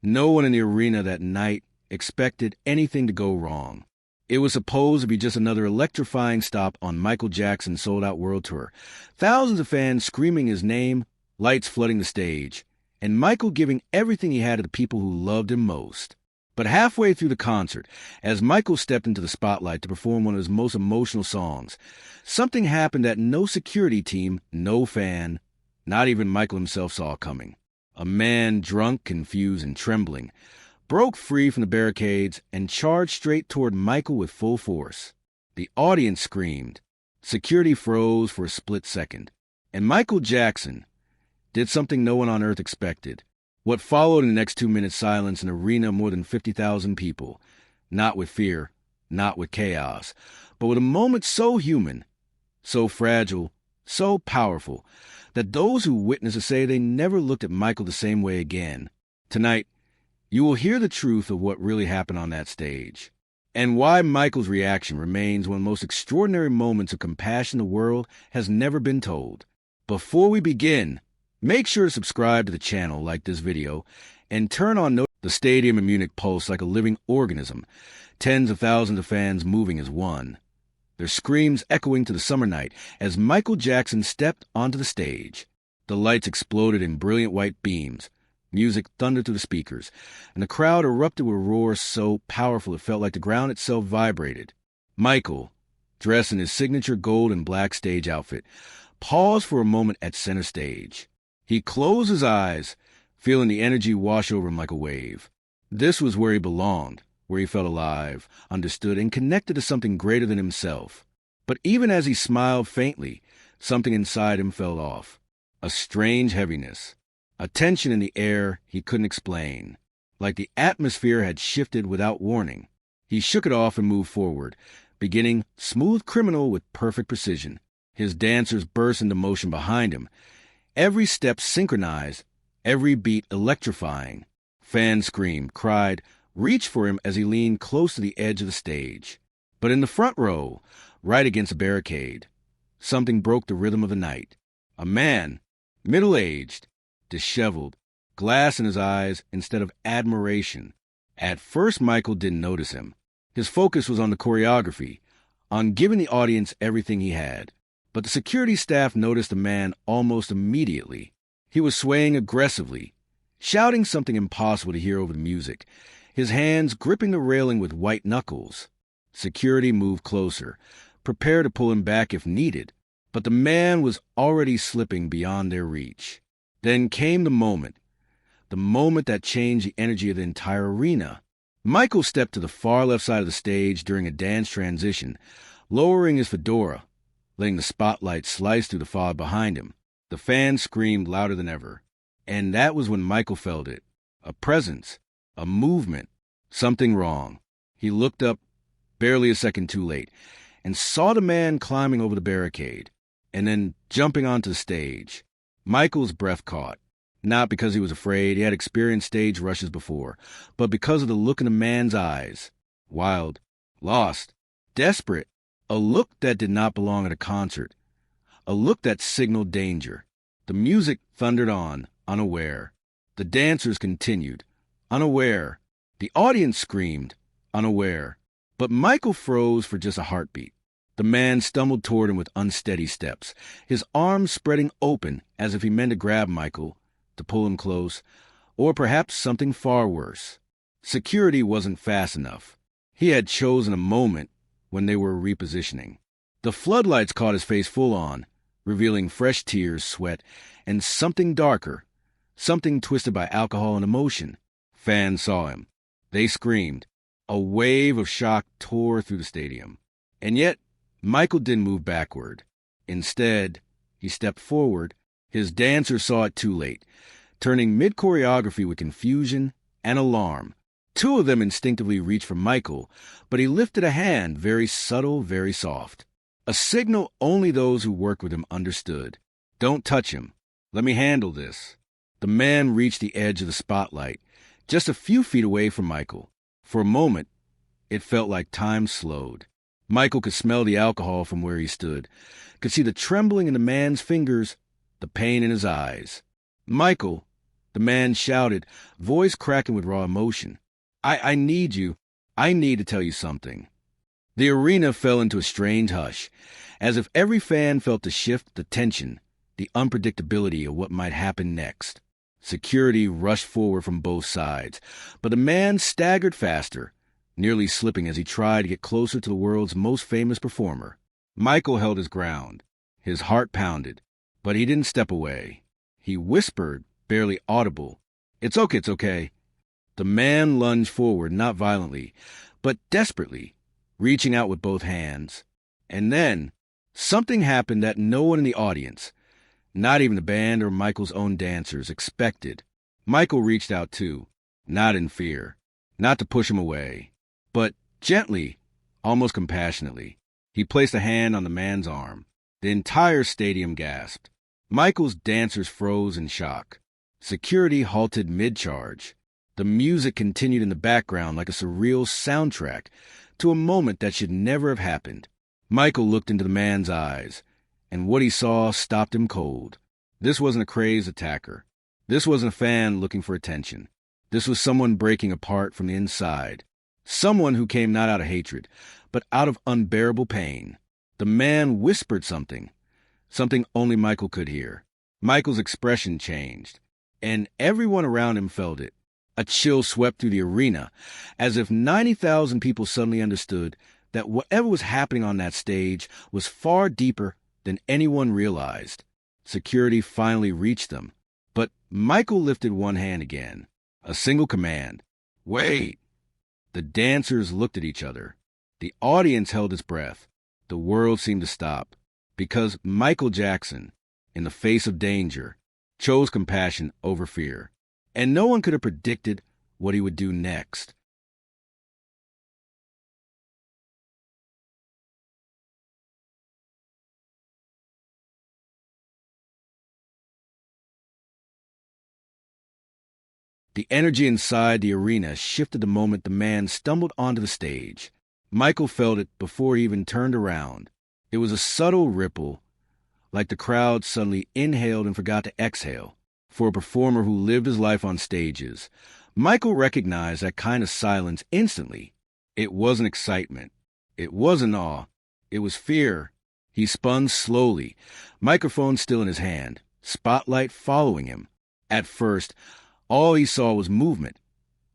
No one in the arena that night expected anything to go wrong. It was supposed to be just another electrifying stop on Michael Jackson's sold-out world tour. Thousands of fans screaming his name, lights flooding the stage, and Michael giving everything he had to the people who loved him most. But halfway through the concert, as Michael stepped into the spotlight to perform one of his most emotional songs, something happened that no security team, no fan, not even Michael himself saw coming. A man, drunk, confused, and trembling, broke free from the barricades and charged straight toward Michael with full force. The audience screamed. Security froze for a split second. And Michael Jackson did something no one on earth expected. What followed in the next 2 minutes silence an arena of more than 50,000 people, not with fear, not with chaos, but with a moment so human, so fragile, so powerful, that those who witnessed it say they never looked at Michael the same way again. Tonight, you will hear the truth of what really happened on that stage, and why Michael's reaction remains one of the most extraordinary moments of compassion the world has never been told. Before we begin, make sure to subscribe to the channel, like this video, and turn on notifications. The stadium in Munich pulsed like a living organism, tens of thousands of fans moving as one, their screams echoing to the summer night as Michael Jackson stepped onto the stage. The lights exploded in brilliant white beams, music thundered through the speakers, and the crowd erupted with a roar so powerful it felt like the ground itself vibrated. Michael, dressed in his signature gold and black stage outfit, paused for a moment at center stage. He closed his eyes, feeling the energy wash over him like a wave. This was where he belonged, where he felt alive, understood, and connected to something greater than himself. But even as he smiled faintly, something inside him fell off. A strange heaviness, a tension in the air he couldn't explain, like the atmosphere had shifted without warning. He shook it off and moved forward, beginning smooth criminal with perfect precision. His dancers burst into motion behind him, every step synchronized, every beat electrifying. Fans screamed, cried, reached for him as he leaned close to the edge of the stage. But in the front row, right against a barricade, something broke the rhythm of the night. A man, middle-aged, disheveled, glass in his eyes instead of admiration. At first, Michael didn't notice him. His focus was on the choreography, on giving the audience everything he had. But the security staff noticed the man almost immediately. He was swaying aggressively, shouting something impossible to hear over the music, his hands gripping the railing with white knuckles. Security moved closer, prepared to pull him back if needed, but the man was already slipping beyond their reach. Then came the moment that changed the energy of the entire arena. Michael stepped to the far left side of the stage during a dance transition, lowering his fedora, letting the spotlight slice through the fog behind him. The fans screamed louder than ever. And that was when Michael felt it. A presence, a movement, something wrong. He looked up, barely a second too late, and saw the man climbing over the barricade, and then jumping onto the stage. Michael's breath caught, not because he was afraid, he had experienced stage rushes before, but because of the look in the man's eyes. Wild, lost, desperate, a look that did not belong at a concert, a look that signaled danger. The music thundered on, unaware. The dancers continued, unaware. The audience screamed, unaware. But Michael froze for just a heartbeat. The man stumbled toward him with unsteady steps, his arms spreading open as if he meant to grab Michael, to pull him close, or perhaps something far worse. Security wasn't fast enough. He had chosen a moment when they were repositioning. The floodlights caught his face full on, revealing fresh tears, sweat, and something darker, something twisted by alcohol and emotion. Fans saw him. They screamed. A wave of shock tore through the stadium. And yet, Michael didn't move backward. Instead, he stepped forward. His dancers saw it too late, turning mid-choreography with confusion and alarm. Two of them instinctively reached for Michael, but he lifted a hand, very subtle, very soft. A signal only those who worked with him understood. Don't touch him. Let me handle this. The man reached the edge of the spotlight, just a few feet away from Michael. For a moment, it felt like time slowed. Michael could smell the alcohol from where he stood, could see the trembling in the man's fingers, the pain in his eyes. Michael, The man shouted, voice cracking with raw emotion. I need you. I need to tell you something. The arena fell into a strange hush, as if every fan felt the shift, the tension, the unpredictability of what might happen next. Security rushed forward from both sides, but the man staggered faster, nearly slipping as he tried to get closer to the world's most famous performer. Michael held his ground. His heart pounded, but he didn't step away. He whispered, barely audible, "It's okay, it's okay." The man lunged forward, not violently, but desperately, reaching out with both hands. And then, something happened that no one in the audience, not even the band or Michael's own dancers, expected. Michael reached out too, not in fear, not to push him away, but gently, almost compassionately. He placed a hand on the man's arm. The entire stadium gasped. Michael's dancers froze in shock. Security halted mid-charge. The music continued in the background like a surreal soundtrack to a moment that should never have happened. Michael looked into the man's eyes, and what he saw stopped him cold. This wasn't a crazed attacker. This wasn't a fan looking for attention. This was someone breaking apart from the inside. Someone who came not out of hatred, but out of unbearable pain. The man whispered something only Michael could hear. Michael's expression changed, and everyone around him felt it. A chill swept through the arena, as if 90,000 people suddenly understood that whatever was happening on that stage was far deeper than anyone realized. Security finally reached them, but Michael lifted one hand again. A single command. "Wait!" The dancers looked at each other. The audience held its breath. The world seemed to stop, because Michael Jackson, in the face of danger, chose compassion over fear. And no one could have predicted what he would do next. The energy inside the arena shifted the moment the man stumbled onto the stage. Michael felt it before he even turned around. It was a subtle ripple, like the crowd suddenly inhaled and forgot to exhale. For a performer who lived his life on stages, Michael recognized that kind of silence instantly. It wasn't excitement. It wasn't awe. It was fear. He spun slowly, microphone still in his hand, spotlight following him. At first, all he saw was movement,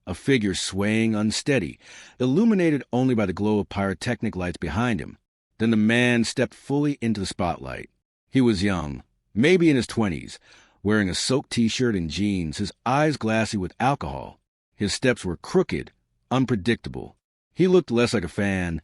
a figure swaying unsteady, illuminated only by the glow of pyrotechnic lights behind him. Then the man stepped fully into the spotlight. He was young, maybe in his 20s, wearing a soaked t-shirt and jeans, his eyes glassy with alcohol. His steps were crooked, unpredictable. He looked less like a fan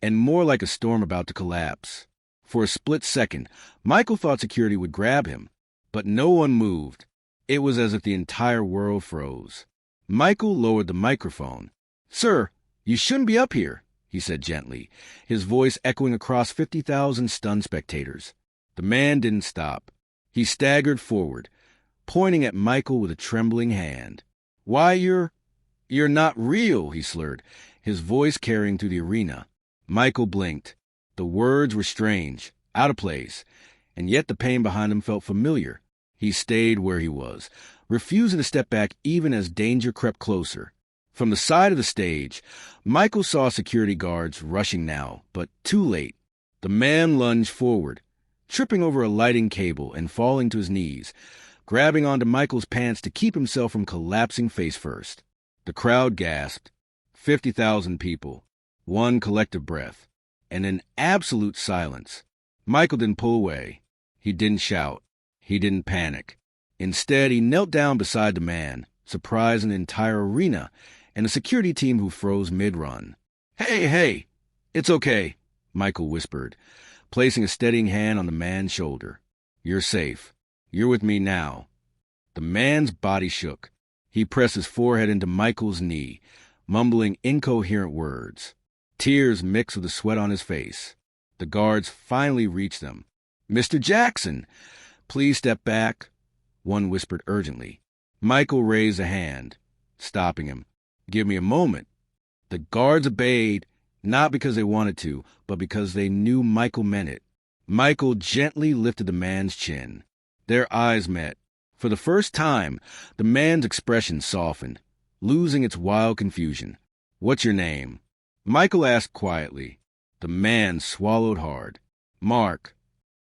and more like a storm about to collapse. For a split second, Michael thought security would grab him, but no one moved. It was as if the entire world froze. Michael lowered the microphone. "Sir, you shouldn't be up here," he said gently, his voice echoing across 50,000 stunned spectators. The man didn't stop. He staggered forward, pointing at Michael with a trembling hand. "Why, you're not real," he slurred, his voice carrying through the arena. Michael blinked. The words were strange, out of place, and yet the pain behind them felt familiar. He stayed where he was, refusing to step back even as danger crept closer. From the side of the stage, Michael saw security guards rushing now, but too late. The man lunged forward, tripping over a lighting cable and falling to his knees, grabbing onto Michael's pants to keep himself from collapsing face first. The crowd gasped. 50,000 people, one collective breath, and then absolute silence. Michael didn't pull away. He didn't shout. He didn't panic. Instead, he knelt down beside the man, surprising the entire arena and the security team who froze mid-run. Hey, it's okay," Michael whispered, placing a steadying hand on the man's shoulder. "You're safe. You're with me now." The man's body shook. He pressed his forehead into Michael's knee, mumbling incoherent words. Tears mixed with the sweat on his face. The guards finally reached them. "Mr. Jackson, please step back," one whispered urgently. Michael raised a hand, stopping him. "Give me a moment." The guards obeyed, not because they wanted to, but because they knew Michael meant it. Michael gently lifted the man's chin. Their eyes met, For the first time, the man's expression softened, losing its wild confusion. "What's your name?" Michael asked quietly. The man swallowed hard. "Mark."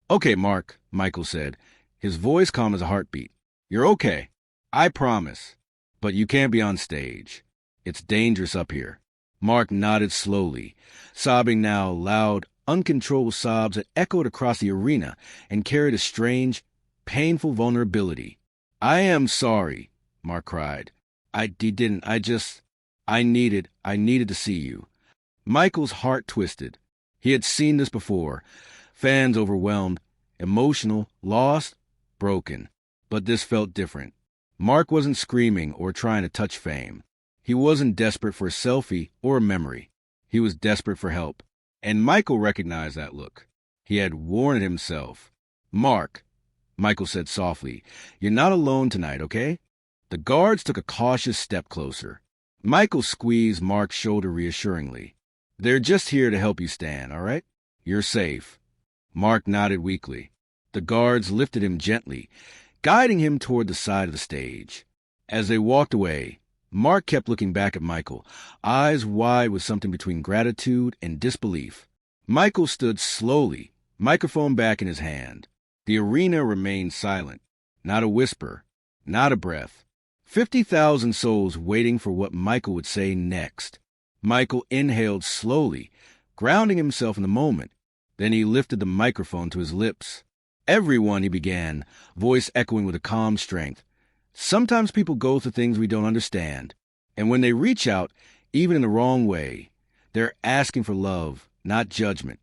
"Okay, Mark," Michael said, his voice calm as a heartbeat. "You're okay. I promise. But you can't be on stage. It's dangerous up here." Mark nodded slowly, sobbing now loud, uncontrollable sobs that echoed across the arena and carried a strange, painful vulnerability. "I am sorry," Mark cried. I needed to see you." Michael's heart twisted. He had seen this before. Fans overwhelmed, emotional, lost, broken. But this felt different. Mark wasn't screaming or trying to touch fame. He wasn't desperate for a selfie or a memory. He was desperate for help. And Michael recognized that look. He had warned himself. "Mark," Michael said softly, "you're not alone tonight, okay?" The guards took a cautious step closer. Michael squeezed Mark's shoulder reassuringly. "They're just here to help you stand, all right? You're safe." Mark nodded weakly. The guards lifted him gently, guiding him toward the side of the stage. As they walked away, Mark kept looking back at Michael, eyes wide with something between gratitude and disbelief. Michael stood slowly, microphone back in his hand. The arena remained silent. Not a whisper, not a breath. 50,000 souls waiting for what Michael would say next. Michael inhaled slowly, grounding himself in the moment. Then he lifted the microphone to his lips. "Everyone," he began, voice echoing with a calm strength. "Sometimes people go through things we don't understand. And when they reach out, even in the wrong way, they're asking for love, not judgment."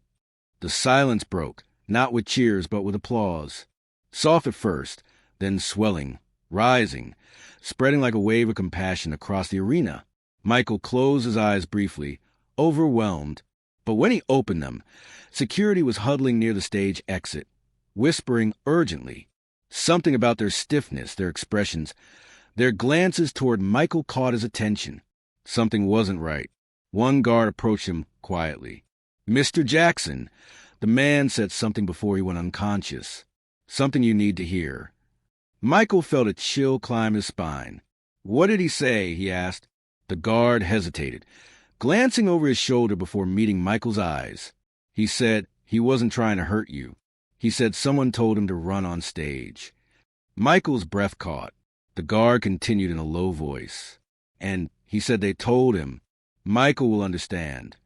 The silence broke, not with cheers, but with applause. Soft at first, then swelling, rising, spreading like a wave of compassion across the arena. Michael closed his eyes briefly, overwhelmed. But when he opened them, security was huddling near the stage exit, whispering urgently. Something about their stiffness, their expressions, their glances toward Michael caught his attention. Something wasn't right. One guard approached him quietly. "Mr. Jackson," the man said something before he went unconscious. "Something you need to hear." Michael felt a chill climb his spine. "What did he say?" he asked. The guard hesitated, glancing over his shoulder before meeting Michael's eyes. "He said he wasn't trying to hurt you. He said someone told him to run on stage." Michael's breath caught. The guard continued in a low voice. "And he said they told him. Michael will understand."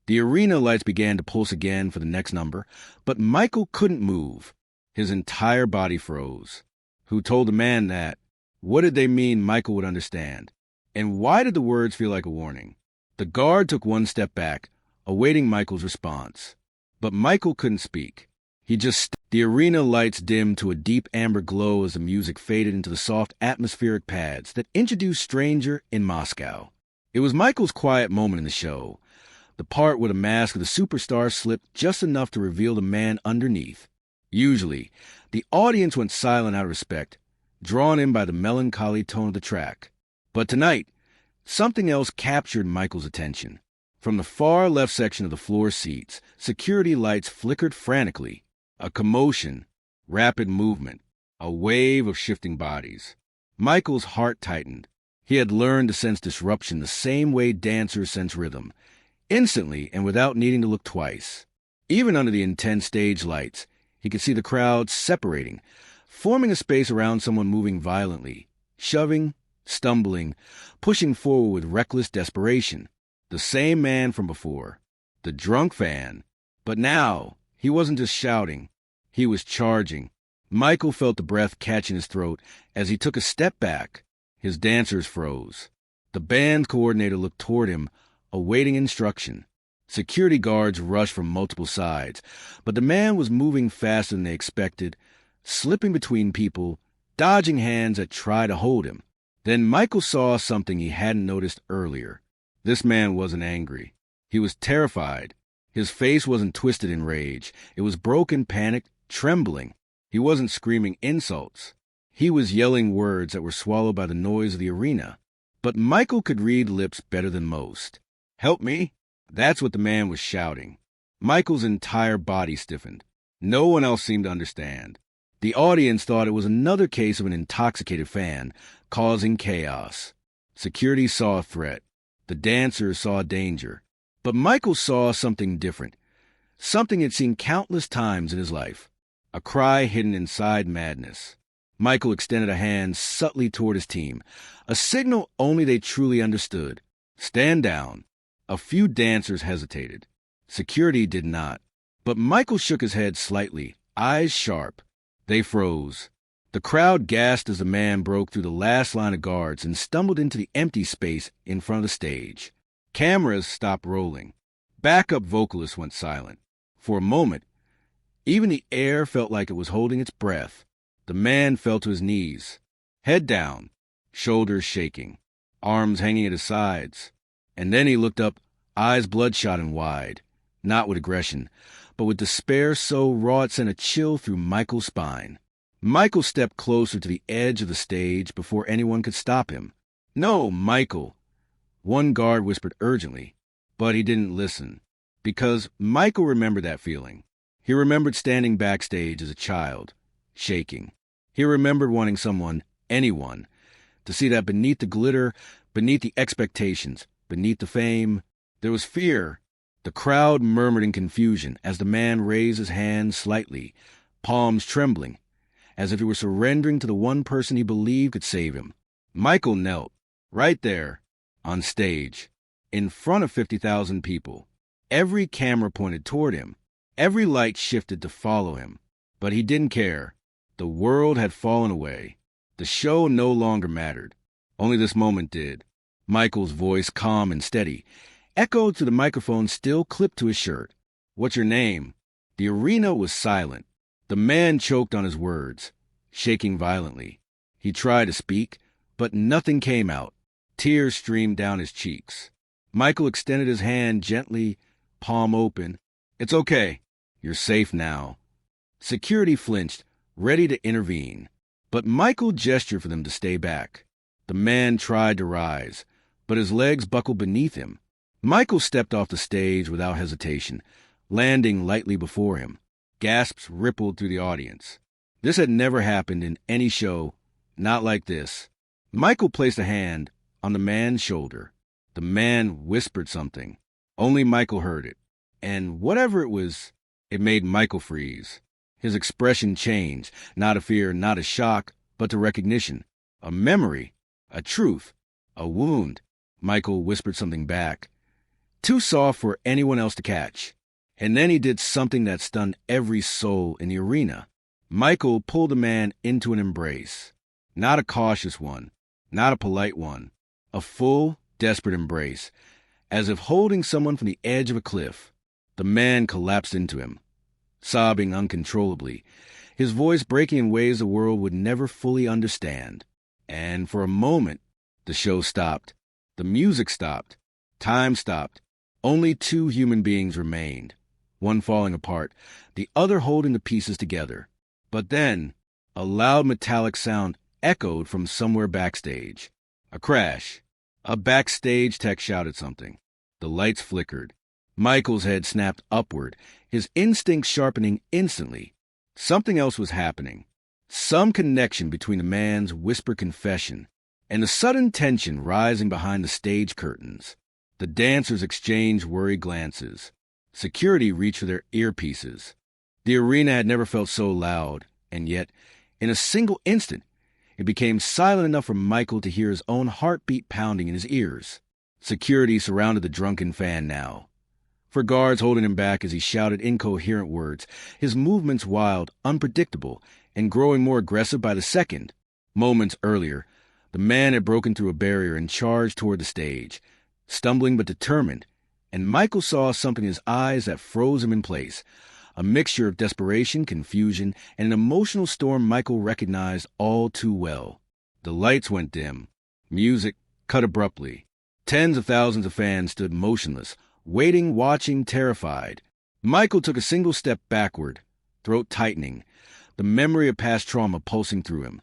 The arena lights began to pulse again for the next number, but Michael couldn't move. His entire body froze. Who told the man that? What did they mean Michael would understand? And why did the words feel like a warning? The guard took one step back, awaiting Michael's response. But Michael couldn't speak. The arena lights dimmed to a deep amber glow as the music faded into the soft atmospheric pads that introduced Stranger in Moscow. It was Michael's quiet moment in the show, the part where the mask of the superstar slipped just enough to reveal the man underneath. Usually, the audience went silent out of respect, drawn in by the melancholy tone of the track. But tonight, something else captured Michael's attention. From the far left section of the floor seats, security lights flickered frantically. A commotion, rapid movement, a wave of shifting bodies. Michael's heart tightened. He had learned to sense disruption the same way dancers sense rhythm, instantly and without needing to look twice. Even under the intense stage lights, he could see the crowd separating, forming a space around someone moving violently, shoving, stumbling, pushing forward with reckless desperation. The same man from before, the drunk fan. But now, he wasn't just shouting, he was charging. Michael felt the breath catch in his throat as he took a step back. His dancers froze. The band coordinator looked toward him, awaiting instruction. Security guards rushed from multiple sides, but the man was moving faster than they expected, slipping between people, dodging hands that tried to hold him. Then Michael saw something he hadn't noticed earlier. This man wasn't angry. He was terrified. His face wasn't twisted in rage. It was broken, panicked, trembling. He wasn't screaming insults. He was yelling words that were swallowed by the noise of the arena. But Michael could read lips better than most. "Help me!" That's what the man was shouting. Michael's entire body stiffened. No one else seemed to understand. The audience thought it was another case of an intoxicated fan causing chaos. Security saw a threat. The dancers saw danger. But Michael saw something different, something he'd seen countless times in his life, a cry hidden inside madness. Michael extended a hand subtly toward his team, a signal only they truly understood. Stand down. A few dancers hesitated. Security did not. But Michael shook his head slightly, eyes sharp. They froze. The crowd gasped as the man broke through the last line of guards and stumbled into the empty space in front of the stage. Cameras stopped rolling. Backup vocalists went silent. For a moment, even the air felt like it was holding its breath. The man fell to his knees, head down, shoulders shaking, arms hanging at his sides. And then he looked up, eyes bloodshot and wide, not with aggression, but with despair so raw it sent a chill through Michael's spine. Michael stepped closer to the edge of the stage before anyone could stop him. "No, Michael," one guard whispered urgently, but he didn't listen, because Michael remembered that feeling. He remembered standing backstage as a child, shaking. He remembered wanting someone, anyone, to see that beneath the glitter, beneath the expectations, beneath the fame, there was fear. The crowd murmured in confusion as the man raised his hand slightly, palms trembling, as if he were surrendering to the one person he believed could save him. Michael knelt, right there, on stage, in front of 50,000 people. Every camera pointed toward him. Every light shifted to follow him. But he didn't care. The world had fallen away. The show no longer mattered. Only this moment did. Michael's voice, calm and steady, echoed through the microphone still clipped to his shirt. "What's your name?" The arena was silent. The man choked on his words, shaking violently. He tried to speak, but nothing came out. Tears streamed down his cheeks. Michael extended his hand gently, palm open. "It's okay. You're safe now." Security flinched, ready to intervene. But Michael gestured for them to stay back. The man tried to rise, but his legs buckled beneath him. Michael stepped off the stage without hesitation, landing lightly before him. Gasps rippled through the audience. This had never happened in any show, not like this. Michael placed a hand on the man's shoulder. The man whispered something. Only Michael heard it. And whatever it was, it made Michael freeze. His expression changed, not a fear, not a shock, but to recognition. A memory, a truth, a wound. Michael whispered something back, too soft for anyone else to catch. And then he did something that stunned every soul in the arena. Michael pulled the man into an embrace. Not a cautious one, not a polite one. A full, desperate embrace, as if holding someone from the edge of a cliff. The man collapsed into him, sobbing uncontrollably, his voice breaking in ways the world would never fully understand. And for a moment, the show stopped. The music stopped. Time stopped. Only two human beings remained, one falling apart, the other holding the pieces together. But then, a loud metallic sound echoed from somewhere backstage. A crash. A backstage tech shouted something. The lights flickered. Michael's head snapped upward, his instincts sharpening instantly. Something else was happening. Some connection between the man's whispered confession and the sudden tension rising behind the stage curtains. The dancers exchanged worried glances. Security reached for their earpieces. The arena had never felt so loud, and yet, in a single instant, it became silent enough for Michael to hear his own heartbeat pounding in his ears. Security surrounded the drunken fan now. For guards holding him back as he shouted incoherent words, his movements wild, unpredictable, and growing more aggressive by the second. Moments earlier, the man had broken through a barrier and charged toward the stage, stumbling but determined, and Michael saw something in his eyes that froze him in place, a mixture of desperation, confusion, and an emotional storm Michael recognized all too well. The lights went dim. Music cut abruptly. Tens of thousands of fans stood motionless, waiting, watching, terrified. Michael took a single step backward, throat tightening, the memory of past trauma pulsing through him.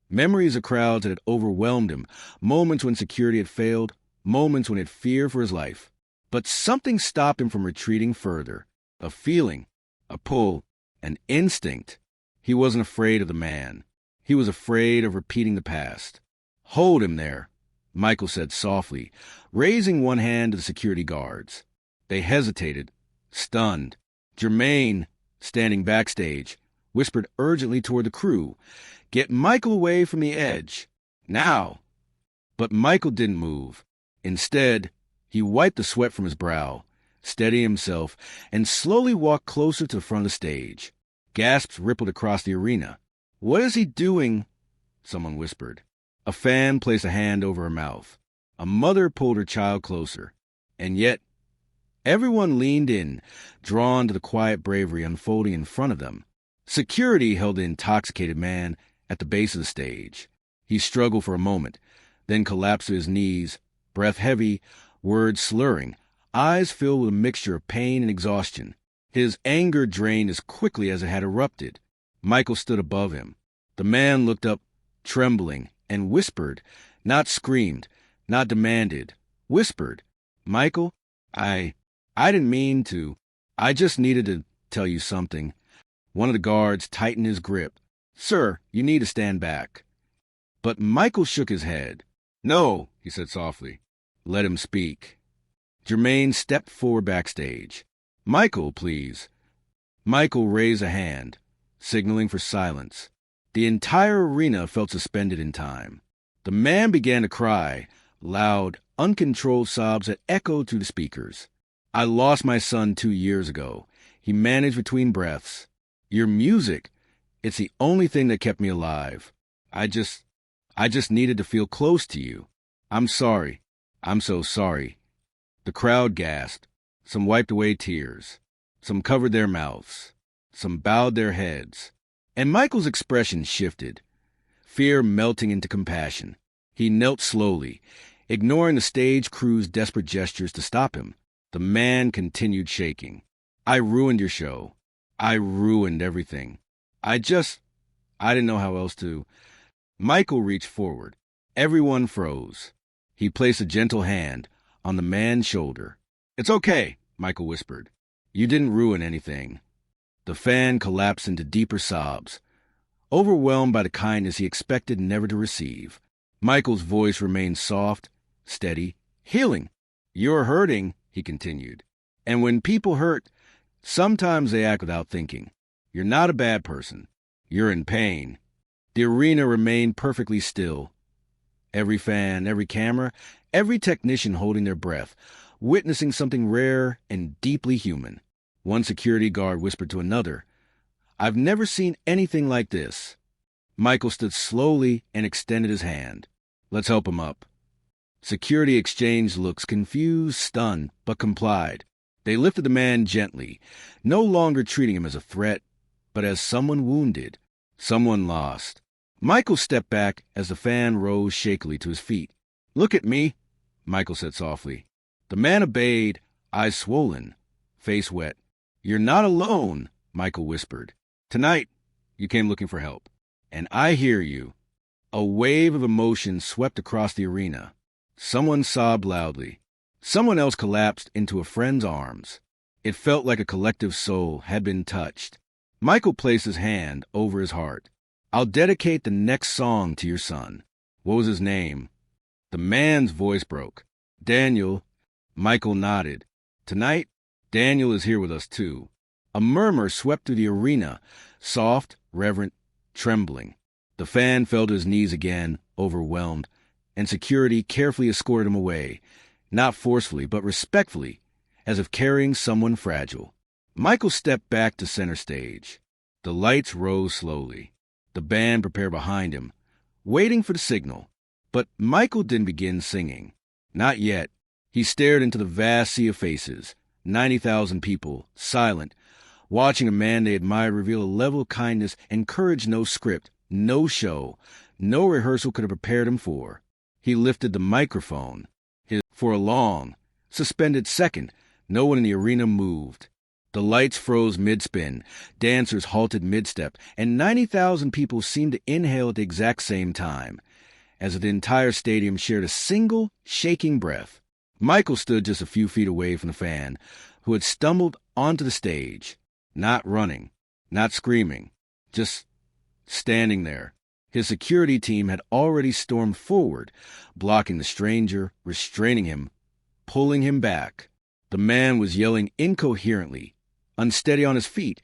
Memories of crowds that had overwhelmed him, moments when security had failed, moments when he had feared for his life. But something stopped him from retreating further. A feeling, a pull, an instinct. He wasn't afraid of the man. He was afraid of repeating the past. "Hold him there," Michael said softly, raising one hand to the security guards. They hesitated, stunned. Jermaine, standing backstage, whispered urgently toward the crew, "Get Michael away from the edge. Now!" But Michael didn't move. Instead, he wiped the sweat from his brow, steadied himself, and slowly walked closer to the front of the stage. Gasps rippled across the arena. "What is he doing?" someone whispered. A fan placed a hand over her mouth. A mother pulled her child closer. And yet, everyone leaned in, drawn to the quiet bravery unfolding in front of them. Security held the intoxicated man at the base of the stage. He struggled for a moment, then collapsed to his knees, breath heavy, words slurring, eyes filled with a mixture of pain and exhaustion. His anger drained as quickly as it had erupted. Michael stood above him. The man looked up, trembling, and whispered, not screamed, not demanded, whispered, "Michael, I didn't mean to. I just needed to tell you something." One of the guards tightened his grip. "Sir, you need to stand back." But Michael shook his head. "No," he said softly. "Let him speak." Jermaine stepped forward backstage. "Michael, please." Michael raised a hand, signaling for silence. The entire arena felt suspended in time. The man began to cry, loud, uncontrolled sobs that echoed through the speakers. "I lost my son 2 years ago," he managed between breaths. "Your music, it's the only thing that kept me alive. I just needed to feel close to you. I'm sorry. I'm so sorry." The crowd gasped. Some wiped away tears. Some covered their mouths. Some bowed their heads. And Michael's expression shifted, fear melting into compassion. He knelt slowly, ignoring the stage crew's desperate gestures to stop him. The man continued shaking. "I ruined your show. I ruined everything. I didn't know how else to." Michael reached forward. Everyone froze. He placed a gentle hand on the man's shoulder. "It's okay," Michael whispered. "You didn't ruin anything." The fan collapsed into deeper sobs, overwhelmed by the kindness he expected never to receive. Michael's voice remained soft, steady, healing. "You're hurting," he continued. "And when people hurt, sometimes they act without thinking. You're not a bad person. You're in pain." The arena remained perfectly still. Every fan, every camera, every technician holding their breath, witnessing something rare and deeply human. One security guard whispered to another, "I've never seen anything like this." Michael stood slowly and extended his hand. "Let's help him up." Security exchanged looks, confused, stunned, but complied. They lifted the man gently, no longer treating him as a threat, but as someone wounded, someone lost. Michael stepped back as the fan rose shakily to his feet. "Look at me," Michael said softly. The man obeyed, eyes swollen, face wet. "You're not alone," Michael whispered. "Tonight, you came looking for help. And I hear you." A wave of emotion swept across the arena. Someone sobbed loudly. Someone else collapsed into a friend's arms. It felt like a collective soul had been touched. Michael placed his hand over his heart. "I'll dedicate the next song to your son." "What was his name?" The man's voice broke. "Daniel." Michael nodded. "Tonight, Daniel is here with us too." A murmur swept through the arena, soft, reverent, trembling. The fan fell to his knees again, overwhelmed, and security carefully escorted him away, not forcefully, but respectfully, as if carrying someone fragile. Michael stepped back to center stage. The lights rose slowly. The band prepared behind him, waiting for the signal. But Michael didn't begin singing. Not yet. He stared into the vast sea of faces, 90,000 people, silent, watching a man they admired reveal a level of kindness and courage no script, no show, no rehearsal could have prepared him for. He lifted the microphone. For a long, suspended second, no one in the arena moved. The lights froze mid-spin, dancers halted mid-step, and 90,000 people seemed to inhale at the exact same time, as if the entire stadium shared a single, shaking breath. Michael stood just a few feet away from the fan, who had stumbled onto the stage, not running, not screaming, just standing there. His security team had already stormed forward, blocking the stranger, restraining him, pulling him back. The man was yelling incoherently, unsteady on his feet,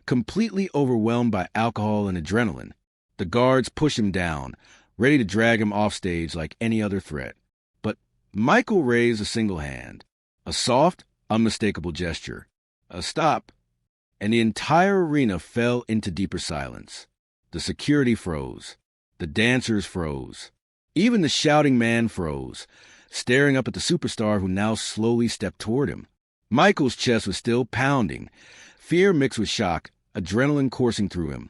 completely overwhelmed by alcohol and adrenaline. The guards pushed him down, ready to drag him off stage like any other threat. But Michael raised a single hand, a soft, unmistakable gesture, a stop, and the entire arena fell into deeper silence. The security froze. The dancers froze. Even the shouting man froze, staring up at the superstar who now slowly stepped toward him. Michael's chest was still pounding, fear mixed with shock, adrenaline coursing through him.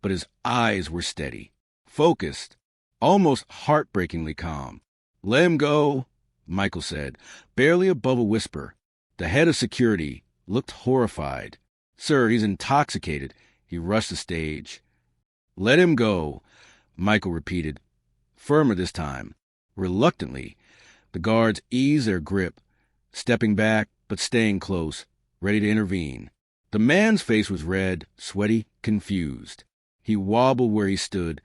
But his eyes were steady, focused, almost heartbreakingly calm. "Let him go," Michael said, barely above a whisper. The head of security looked horrified. "Sir, he's intoxicated." He rushed the stage. "Let him go," Michael repeated, firmer this time. Reluctantly, the guards eased their grip, stepping back but staying close, ready to intervene. The man's face was red, sweaty, confused. He wobbled where he stood,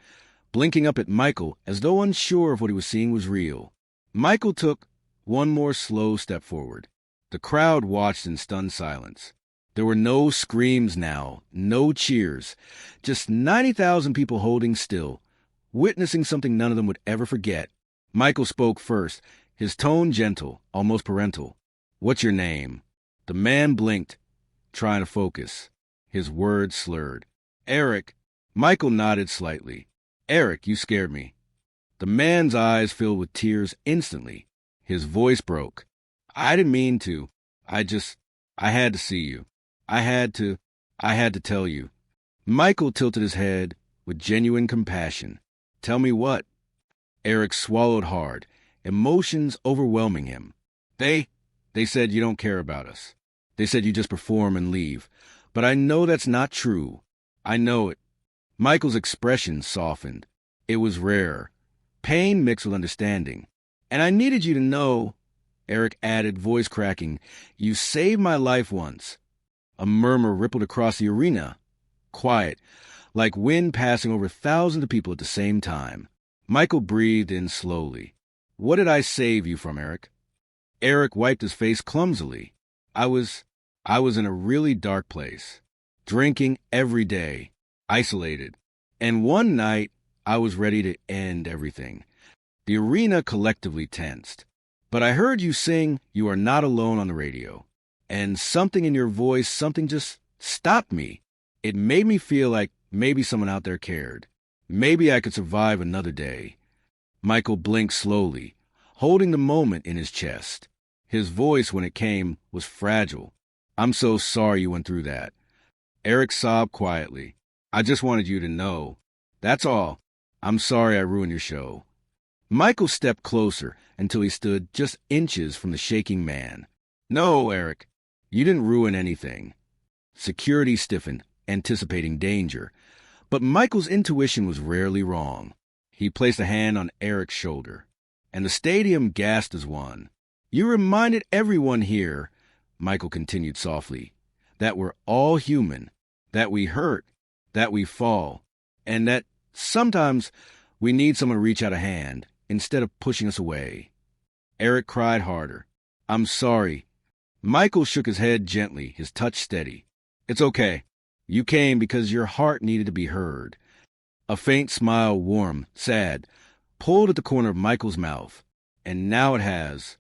blinking up at Michael as though unsure if what he was seeing was real. Michael took one more slow step forward. The crowd watched in stunned silence. There were no screams now, no cheers, just 90,000 people holding still, witnessing something none of them would ever forget. Michael spoke first, his tone gentle, almost parental. "What's your name?" The man blinked, trying to focus. His words slurred. "Eric." Michael nodded slightly. "Eric, you scared me." The man's eyes filled with tears instantly. His voice broke. "I didn't mean to. I had to see you. I had to tell you." Michael tilted his head with genuine compassion. "Tell me what?" Eric swallowed hard, emotions overwhelming him. They said you don't care about us. They said you just perform and leave. But I know that's not true. I know it." Michael's expression softened. It was rare, pain mixed with understanding. "And I needed you to know," Eric added, voice cracking, "you saved my life once." A murmur rippled across the arena, quiet, like wind passing over thousands of people at the same time. Michael breathed in slowly. "What did I save you from, Eric?" Eric wiped his face clumsily. I was in a really dark place, drinking every day, isolated. And one night, I was ready to end everything." The arena collectively tensed. "But I heard you sing 'You Are Not Alone' on the radio. And something in your voice, something just stopped me. It made me feel like maybe someone out there cared. Maybe I could survive another day." Michael blinked slowly, holding the moment in his chest. His voice, when it came, was fragile. "I'm so sorry you went through that." Eric sobbed quietly. "I just wanted you to know. That's all. I'm sorry I ruined your show." Michael stepped closer until he stood just inches from the shaking man. "No, Eric, you didn't ruin anything." Security stiffened, anticipating danger. But Michael's intuition was rarely wrong. He placed a hand on Eric's shoulder, and the stadium gasped as one. "You reminded everyone here," Michael continued softly, "that we're all human, that we hurt, that we fall, and that sometimes we need someone to reach out a hand instead of pushing us away." Eric cried harder. "I'm sorry." Michael shook his head gently, his touch steady. "It's okay. You came because your heart needed to be heard." A faint smile, warm, sad, pulled at the corner of Michael's mouth. "And now it has."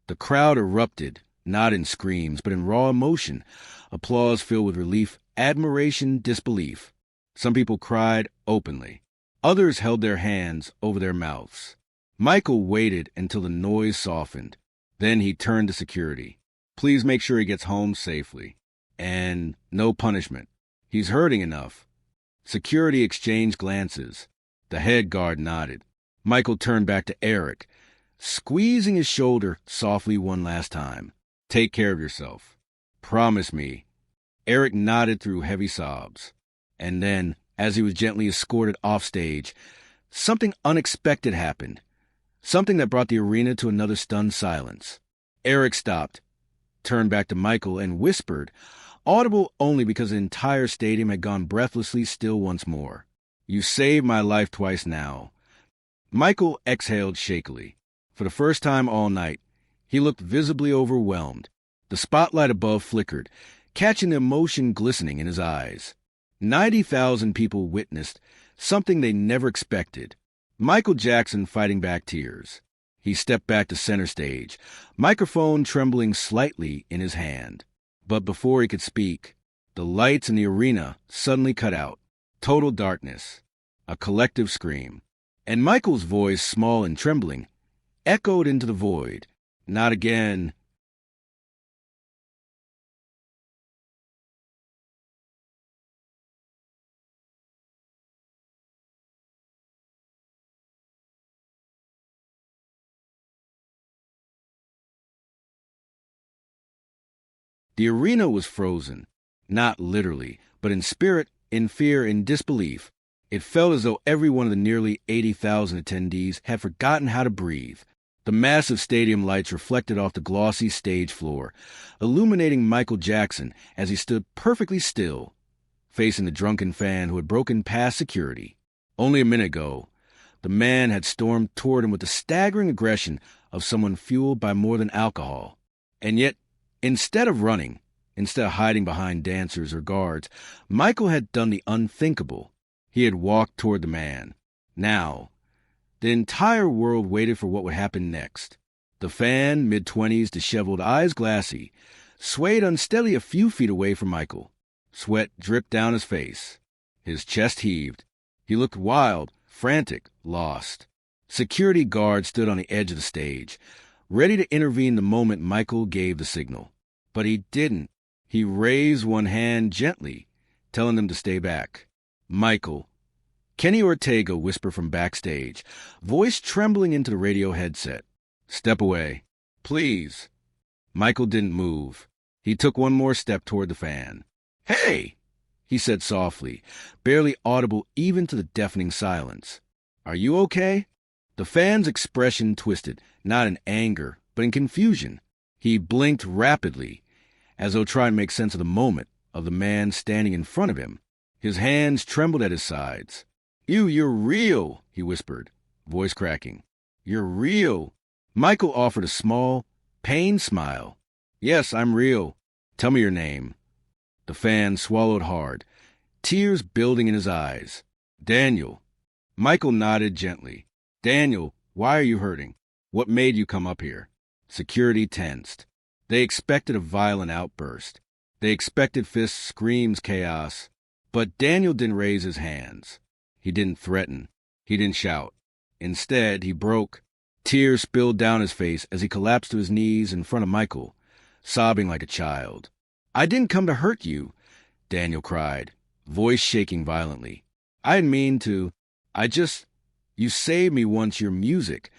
The crowd erupted, not in screams, but in raw emotion, applause filled with relief, admiration, disbelief. Some people cried openly. Others held their hands over their mouths. Michael waited until the noise softened. Then he turned to security. "Please make sure he gets home safely. And no punishment. He's hurting enough." Security exchanged glances. The head guard nodded. Michael turned back to Eric, squeezing his shoulder softly one last time. "Take care of yourself. Promise me." Eric nodded through heavy sobs. And then, as he was gently escorted off stage, something unexpected happened. Something that brought the arena to another stunned silence. Eric stopped, turned back to Michael, and whispered, audible only because the entire stadium had gone breathlessly still once more. You saved my life twice now. Michael exhaled shakily. For the first time all night, he looked visibly overwhelmed. The spotlight above flickered, catching the emotion glistening in his eyes. 90,000 people witnessed something they never expected. Michael Jackson fighting back tears. He stepped back to center stage, microphone trembling slightly in his hand. But before he could speak, the lights in the arena suddenly cut out. Total darkness. A collective scream. And Michael's voice, small and trembling, echoed into the void. Not again. The arena was frozen, not literally, but in spirit, in fear, in disbelief. It felt as though every one of the nearly 80,000 attendees had forgotten how to breathe. The massive stadium lights reflected off the glossy stage floor, illuminating Michael Jackson as he stood perfectly still, facing the drunken fan who had broken past security. Only a minute ago, the man had stormed toward him with the staggering aggression of someone fueled by more than alcohol. And yet, instead of running, instead of hiding behind dancers or guards, Michael had done the unthinkable. He had walked toward the man. Now, the entire world waited for what would happen next. The fan, mid-20s, disheveled, eyes glassy, swayed unsteadily a few feet away from Michael. Sweat dripped down his face. His chest heaved. He looked wild, frantic, lost. Security guards stood on the edge of the stage, ready to intervene the moment Michael gave the signal. But he didn't. He raised one hand gently, telling them to stay back. Michael. Kenny Ortega whispered from backstage, voice trembling into the radio headset. Step away. Please. Michael didn't move. He took one more step toward the fan. Hey, he said softly, barely audible even to the deafening silence. Are you okay? The fan's expression twisted, not in anger, but in confusion. He blinked rapidly, as though trying to make sense of the moment, of the man standing in front of him. His hands trembled at his sides. You're real, he whispered, voice cracking. You're real. Michael offered a small, pained smile. Yes, I'm real. Tell me your name. The fan swallowed hard, tears building in his eyes. Daniel. Michael nodded gently. Daniel, why are you hurting? What made you come up here? Security tensed. They expected a violent outburst. They expected fists, screams, chaos. But Daniel didn't raise his hands. He didn't threaten. He didn't shout. Instead, he broke. Tears spilled down his face as he collapsed to his knees in front of Michael, sobbing like a child. I didn't come to hurt you, Daniel cried, voice shaking violently. I didn't mean to. You saved me once, your music.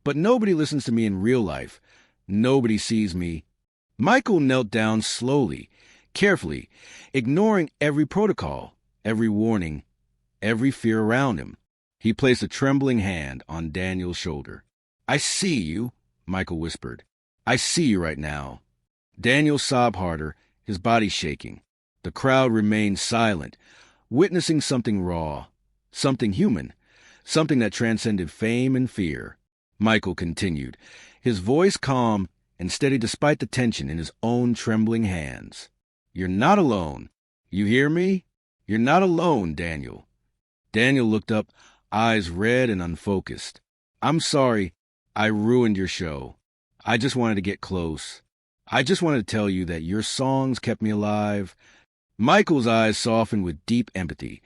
But nobody listens to me in real life. Nobody sees me. Michael knelt down slowly, carefully, ignoring every protocol, every warning, every fear around him. He placed a trembling hand on Daniel's shoulder. I see you, Michael whispered. I see you right now. Daniel sobbed harder, his body shaking. The crowd remained silent, witnessing something raw, something human, something that transcended fame and fear. Michael continued, his voice calm and steady despite the tension in his own trembling hands. You're not alone. You hear me? You're not alone, Daniel. Daniel looked up, eyes red and unfocused. I'm sorry I ruined your show. I just wanted to get close. I just wanted to tell you that your songs kept me alive. Michael's eyes softened with deep empathy,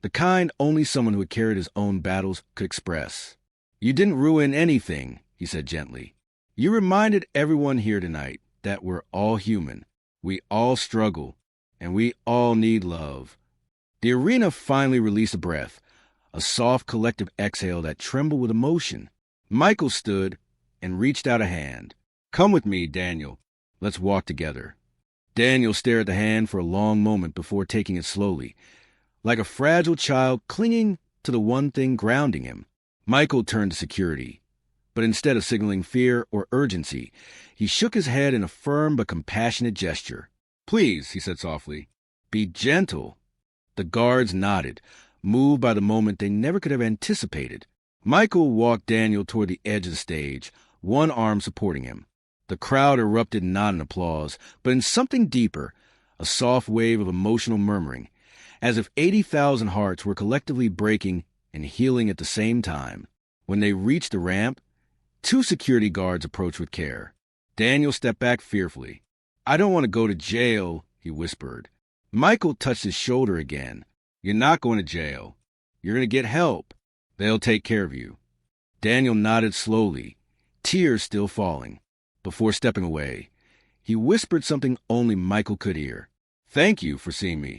the kind only someone who had carried his own battles could express. You didn't ruin anything, he said gently. You reminded everyone here tonight that we're all human. We all struggle, and we all need love. The arena finally released a breath, a soft collective exhale that trembled with emotion. Michael stood and reached out a hand. Come with me, Daniel. Let's walk together. Daniel stared at the hand for a long moment before taking it slowly, like a fragile child clinging to the one thing grounding him. Michael turned to security, but instead of signaling fear or urgency, he shook his head in a firm but compassionate gesture. Please, he said softly, be gentle. The guards nodded, moved by the moment they never could have anticipated. Michael walked Daniel toward the edge of the stage, one arm supporting him. The crowd erupted not in applause, but in something deeper, a soft wave of emotional murmuring, as if 80,000 hearts were collectively breaking and healing at the same time. When they reached the ramp, 2 security guards approached with care. Daniel stepped back fearfully. "I don't want to go to jail," he whispered. Michael touched his shoulder again. "You're not going to jail. You're going to get help. They'll take care of you." Daniel nodded slowly, tears still falling. Before stepping away, he whispered something only Michael could hear. "Thank you for seeing me.